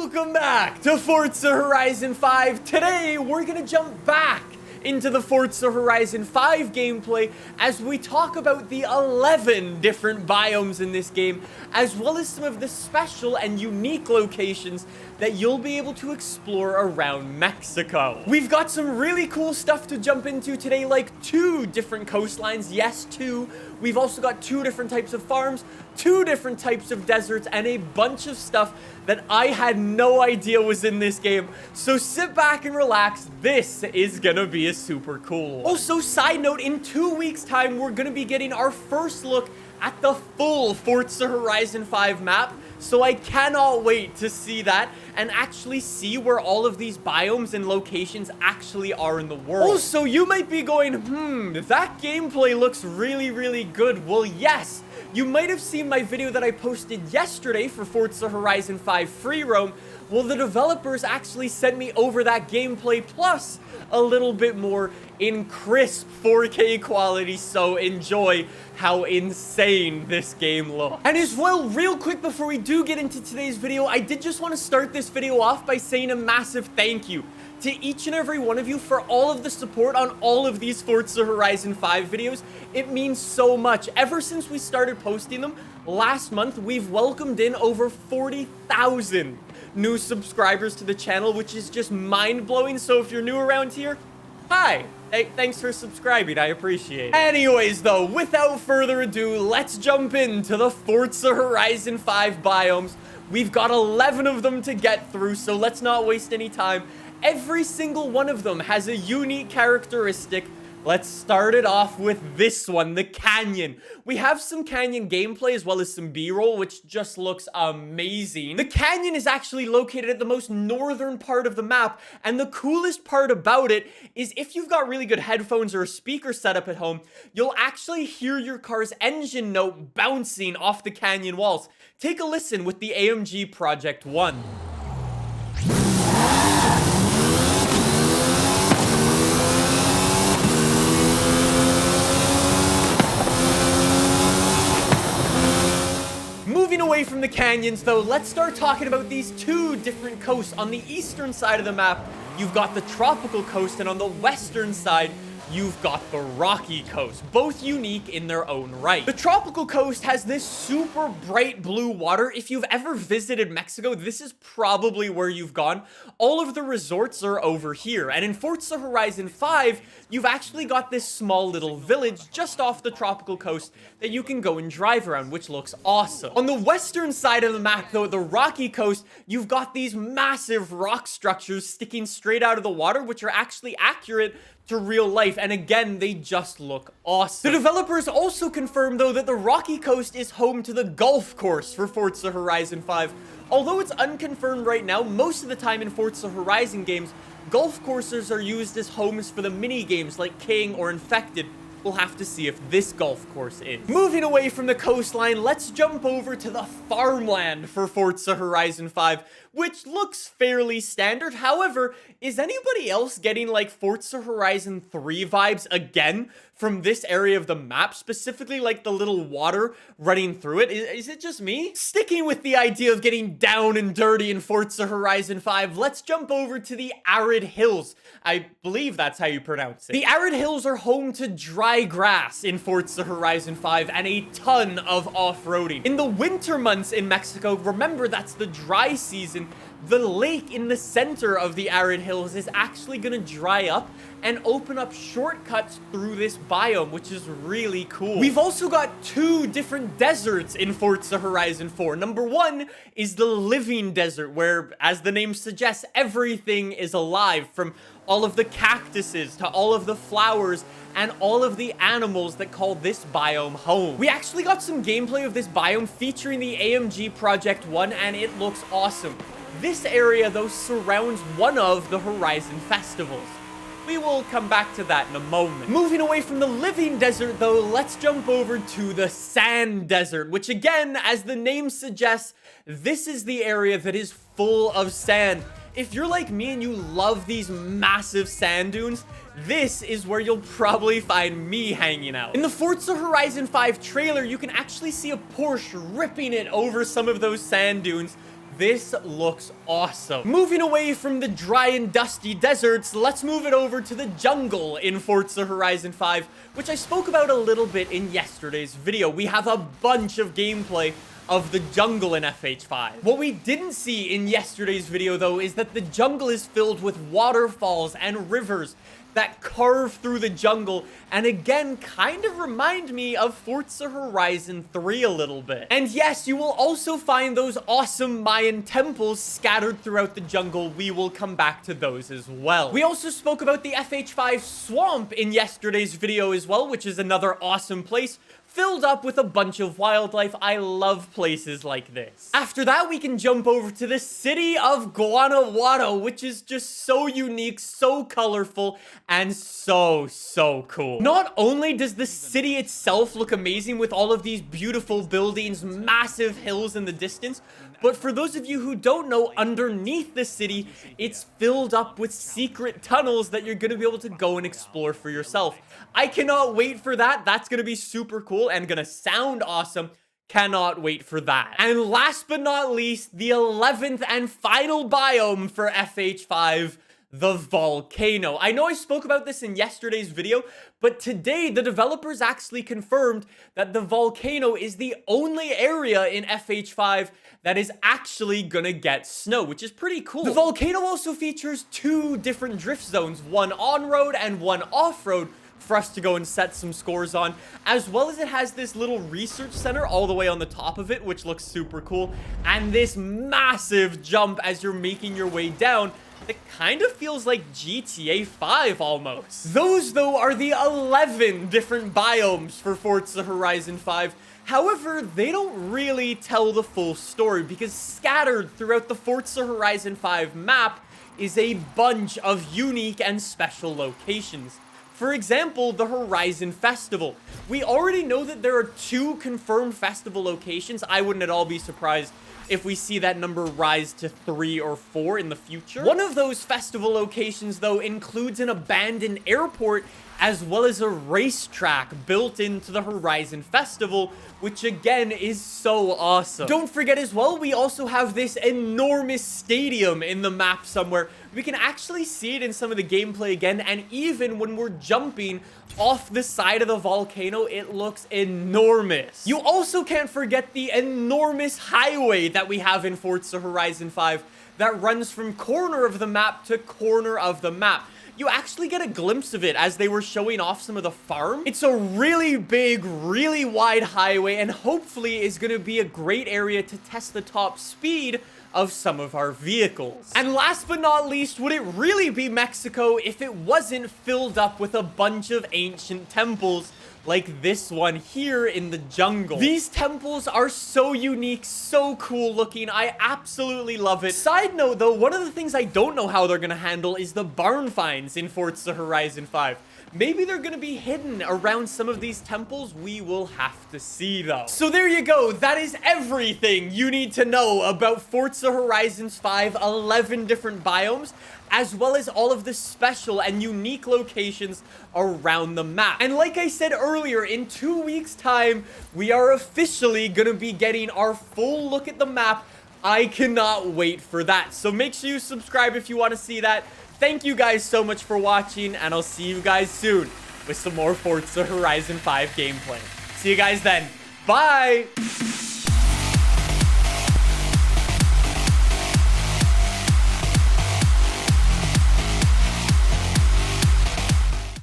Welcome back to Forza Horizon 5. Today, we're gonna jump back into the Forza Horizon 5 gameplay as we talk about the 11 different biomes in this game, as well as some of the special and unique locations that you'll be able to explore around Mexico. We've got some really cool stuff to jump into today, like 2 different coastlines. Yes, 2. We've also got 2 different types of farms, 2 different types of deserts, and a bunch of stuff that I had no idea was in this game. So sit back and relax. This is gonna be a super cool one. Also, side note, in 2 weeks' time, we're gonna be getting our first look at the full Forza Horizon 5 map. So I cannot wait to see that and actually see where all of these biomes and locations actually are in the world. Also, you might be going, that gameplay looks really, really good. Well, yes. You might have seen my video that I posted yesterday for Forza Horizon 5 Free Roam. Well, the developers actually sent me over that gameplay plus a little bit more in crisp 4K quality, so enjoy how insane this game looks. And as well, real quick before we do get into today's video, I did just want to start this video off by saying a massive thank you to each and every one of you for all of the support on all of these Forza Horizon 5 videos. It means so much. Ever since we started posting them last month, we've welcomed in over 40,000 new subscribers to the channel, which is just mind-blowing. So if you're new around here, hi. Hey, thanks for subscribing. I appreciate it. Anyways, though, without further ado, let's jump into the Forza Horizon 5 biomes. We've got 11 of them to get through, so let's not waste any time. Every single one of them has a unique characteristic. Let's start it off with this one, the canyon. We have some canyon gameplay as well as some B-roll, which just looks amazing. The canyon is actually located at the most northern part of the map, and the coolest part about it is if you've got really good headphones or a speaker setup at home, you'll actually hear your car's engine note bouncing off the canyon walls. Take a listen with the AMG Project 1. Moving away from the canyons, though, let's start talking about these 2 different coasts. On the eastern side of the map, you've got the tropical coast, and on the western side, you've got the rocky coast, both unique in their own right. The tropical coast has this super bright blue water. If you've ever visited Mexico, this is probably where you've gone. All of the resorts are over here. And in Forza Horizon 5, you've actually got this small little village just off the tropical coast that you can go and drive around, which looks awesome. On the western side of the map, though, the rocky coast, you've got these massive rock structures sticking straight out of the water, which are actually accurate to real life, and again, they just look awesome. The developers also confirmed, though, that the rocky coast is home to the golf course for Forza Horizon 5. Although it's unconfirmed right now, most of the time in Forza Horizon games, golf courses are used as homes for the mini games like King or Infected. We'll have to see if this golf course is. Moving away from the coastline, let's jump over to the farmland for Forza Horizon 5, which looks fairly standard. However, is anybody else getting like Forza Horizon 3 vibes again from this area of the map, specifically like the little water running through it? Is it just me? Sticking with the idea of getting down and dirty in Forza Horizon 5, let's jump over to the arid hills. I believe that's how you pronounce it. The arid hills are home to dry grass in Forza Horizon 5 and a ton of off-roading. In the winter months in Mexico, remember that's the dry season, the lake in the center of the arid hills is actually gonna dry up and open up shortcuts through this biome, which is really cool. We've also got 2 different deserts in Forza Horizon 4. Number 1 is the living desert, where, as the name suggests, everything is alive, from all of the cactuses to all of the flowers and all of the animals that call this biome home. We actually got some gameplay of this biome featuring the AMG Project 1, and it looks awesome. This area, though, surrounds one of the Horizon festivals. We will come back to that in a moment. Moving away from the living desert, though, let's jump over to the sand desert, which again, as the name suggests, this is the area that is full of sand. If you're like me and you love these massive sand dunes, this is where you'll probably find me hanging out. In the Forza Horizon 5 trailer, you can actually see a Porsche ripping it over some of those sand dunes. This looks awesome. Moving away from the dry and dusty deserts, let's move it over to the jungle in Forza Horizon 5, which I spoke about a little bit in yesterday's video. We have a bunch of gameplay of the jungle in FH5. What we didn't see in yesterday's video, though, is that the jungle is filled with waterfalls and rivers that carve through the jungle, and again, kind of remind me of Forza Horizon 3 a little bit. And yes, you will also find those awesome Mayan temples scattered throughout the jungle. We will come back to those as well. We also spoke about the FH5 swamp in yesterday's video as well, which is another awesome place filled up with a bunch of wildlife. I love places like this. After that, we can jump over to the city of Guanajuato, which is just so unique, so colorful, and so cool. Not only does the city itself look amazing with all of these beautiful buildings, massive hills in the distance, but for those of you who don't know, underneath the city, it's filled up with secret tunnels that you're going to be able to go and explore for yourself. I cannot wait for that. That's going to be super cool and going to sound awesome. Cannot wait for that. And last but not least, the 11th and final biome for FH5, the volcano. I know I spoke about this in yesterday's video, but today the developers actually confirmed that the volcano is the only area in FH5 that is actually gonna get snow, which is pretty cool. The volcano also features two different drift zones, one on-road and one off-road, for us to go and set some scores on, as well as it has this little research center all the way on the top of it, which looks super cool, and this massive jump as you're making your way down. It kind of feels like GTA 5 almost. Those, though, are the 11 different biomes for Forza Horizon 5. However, they don't really tell the full story, because scattered throughout the Forza Horizon 5 map is a bunch of unique and special locations. For example, the Horizon Festival. We already know that there are 2 confirmed festival locations. I wouldn't at all be surprised if we see that number rise to 3 or 4 in the future. One of those festival locations, though, includes an abandoned airport as well as a racetrack built into the Horizon Festival, which again is so awesome. Don't forget as well, we also have this enormous stadium in the map somewhere. We can actually see it in some of the gameplay again, and even when we're jumping off the side of the volcano, it looks enormous. You also can't forget the enormous highway that we have in Forza Horizon 5 that runs from corner of the map to corner of the map. You actually get a glimpse of it as they were showing off some of the farm. It's a really big, really wide highway, and hopefully is going to be a great area to test the top speed of some of our vehicles. And last but not least, would it really be Mexico if it wasn't filled up with a bunch of ancient temples like this one here in the jungle? These temples are so unique, so cool looking. I absolutely love it. Side note though, one of the things I don't know how they're gonna handle is the barn finds in Forza Horizon 5. Maybe they're gonna be hidden around some of these temples. We will have to see though. So there you go. That is everything you need to know about Forza Horizon 5, 11 different biomes, as well as all of the special and unique locations around the map. And like I said earlier, in 2 weeks' time, we are officially gonna be getting our full look at the map. I cannot wait for that. So make sure you subscribe if you want to see that. Thank you guys so much for watching, and I'll see you guys soon with some more Forza Horizon 5 gameplay. See you guys then. Bye!